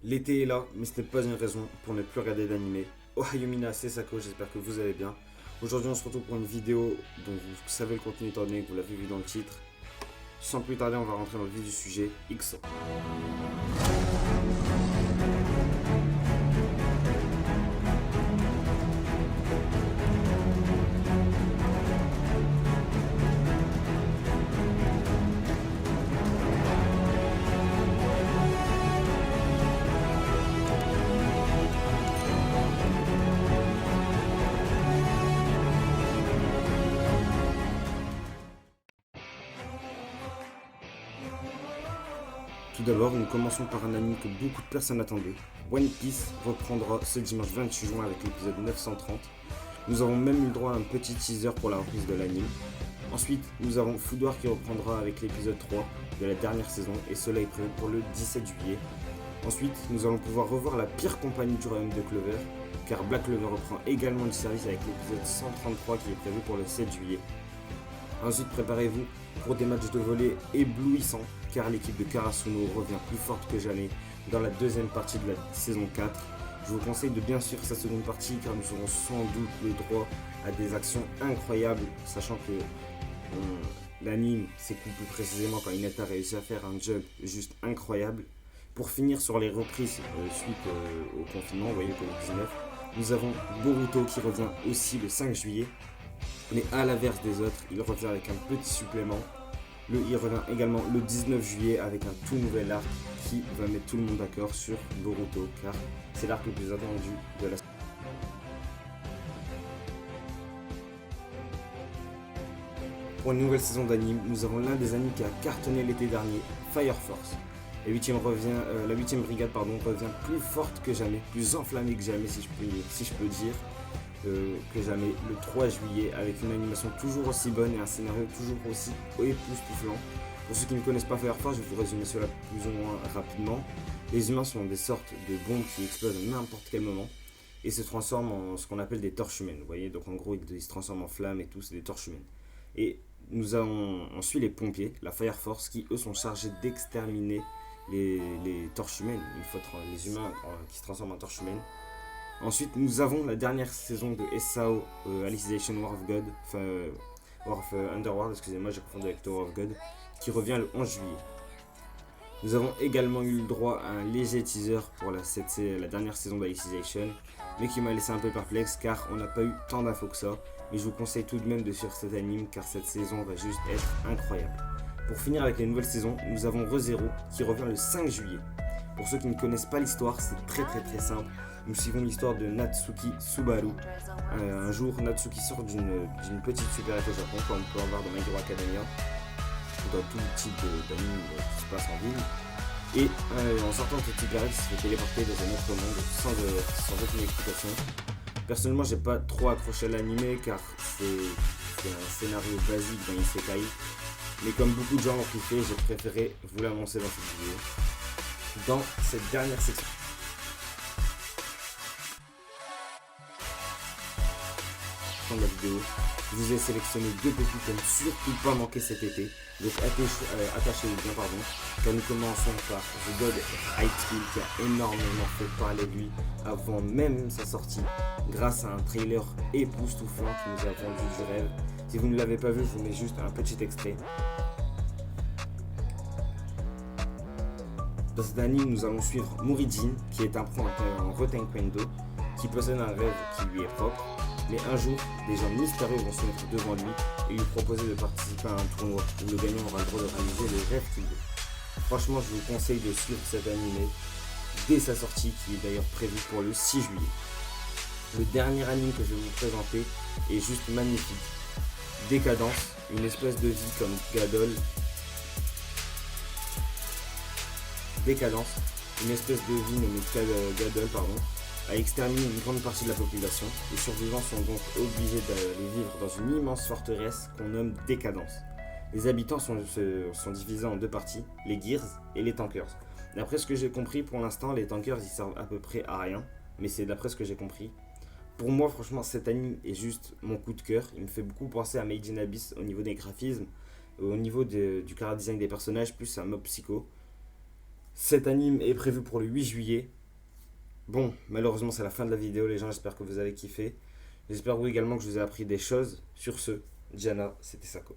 L'été est là, mais ce n'est pas une raison pour ne plus regarder d'animé. Ohayou mina, c'est Sako, j'espère que vous allez bien. Aujourd'hui on se retrouve pour une vidéo dont vous savez le contenu étant donné que vous l'avez vu dans le titre. Sans plus tarder, on va rentrer dans le vif du sujet, XO. Tout d'abord, nous commençons par un anime que beaucoup de personnes attendaient. One Piece reprendra ce dimanche 28 juin avec l'épisode 930. Nous avons même eu le droit à un petit teaser pour la reprise de l'anime. Ensuite, nous avons Foudoir qui reprendra avec l'épisode 3 de la dernière saison et cela est prévu pour le 17 juillet. Ensuite, nous allons pouvoir revoir la pire compagnie du royaume de Clover, car Black Clover reprend également du service avec l'épisode 133 qui est prévu pour le 7 juillet. Ensuite, préparez-vous pour des matchs de volley éblouissants, car l'équipe de Karasuno revient plus forte que jamais dans la deuxième partie de la saison 4. Je vous conseille de bien suivre sa seconde partie, car nous aurons sans doute le droit à des actions incroyables, sachant que l'anime s'écoule plus précisément quand Hinata réussit à faire un jump juste incroyable. Pour finir sur les reprises suite au confinement, vous voyez le Covid-19, nous avons Boruto qui revient aussi le 5 juillet. Mais à l'inverse des autres, il revient avec un petit supplément. Il revient également le 19 juillet avec un tout nouvel arc qui va mettre tout le monde d'accord sur Boruto, car c'est l'arc le plus attendu de la. Pour une nouvelle saison d'anime, nous avons l'un des animes qui a cartonné l'été dernier, Fire Force. La 8ème brigade revient plus forte que jamais, plus enflammée que jamais si je peux dire. Que jamais le 3 juillet avec une animation toujours aussi bonne et un scénario toujours aussi époustouflant. Pour ceux qui ne connaissent pas Fire Force, je vais vous résumer cela plus ou moins rapidement. Les humains sont des sortes de bombes qui explosent à n'importe quel moment et se transforment en ce qu'on appelle des torches humaines. Vous voyez, donc en gros ils se transforment en flammes et tout, c'est des torches humaines. Et on suit les pompiers, la Fire Force, qui eux sont chargés d'exterminer les torches humaines, les humains qui se transforment en torches humaines. Ensuite, nous avons la dernière saison de SAO Alicization War of God, War of Underworld, excusez-moi, j'ai confondu avec Tower of God, qui revient le 11 juillet. Nous avons également eu le droit à un léger teaser pour la dernière saison d'Alicization, mais qui m'a laissé un peu perplexe car on n'a pas eu tant d'infos que ça. Mais je vous conseille tout de même de suivre cet anime car cette saison va juste être incroyable. Pour finir avec les nouvelles saisons, nous avons ReZero qui revient le 5 juillet. Pour ceux qui ne connaissent pas l'histoire, c'est très simple. Nous suivons l'histoire de Natsuki Subaru. Un jour, Natsuki sort d'une petite supérette au Japon, comme on peut en voir dans My Hero Academia, dans tout type d'anime qui se passe en ville. Et en sortant de cette supérette, il se fait téléporter dans un autre monde sans aucune explication. Personnellement, j'ai pas trop accroché à l'anime car c'est un scénario basique d'un isekai. Mais comme beaucoup de gens l'ont kiffé, j'ai préféré vous l'annoncer dans cette vidéo. Dans cette dernière section. De la vidéo, je vous ai sélectionné deux pépites à ne surtout pas manquer cet été. Donc attachez-vous bien, car nous commençons par The God High School qui a énormément fait parler de lui avant même sa sortie, grâce à un trailer époustouflant qui nous a vendu du rêve. Si vous ne l'avez pas vu, je vous mets juste un petit extrait. Dans cet anime, nous allons suivre Murijin, qui est un pro en Rotenkendo, qui possède un rêve qui lui est propre. Mais un jour, des gens mystérieux vont se mettre devant lui et lui proposer de participer à un tournoi où le gagnant aura le droit de réaliser le rêve qu'il veut. Franchement, je vous conseille de suivre cet animé dès sa sortie, qui est d'ailleurs prévue pour le 6 juillet. Le dernier anime que je vais vous présenter est juste magnifique. Décadence, une espèce de vie comme Gadol. Décadence, une espèce de vie nommée Gadol, a exterminé une grande partie de la population. Les survivants sont donc obligés d'aller vivre dans une immense forteresse qu'on nomme Décadence. Les habitants sont divisés en deux parties, les Gears et les Tankers. D'après ce que j'ai compris, pour l'instant, les Tankers ils servent à peu près à rien, mais c'est d'après ce que j'ai compris. Pour moi, franchement, cet anime est juste mon coup de cœur. Il me fait beaucoup penser à Made in Abyss au niveau des graphismes, au niveau du chara design des personnages, plus à Mob Psycho. Cet anime est prévu pour le 8 juillet. Bon, malheureusement, c'est la fin de la vidéo, les gens. J'espère que vous avez kiffé. J'espère vous également que je vous ai appris des choses. Sur ce, Diana, c'était Sako.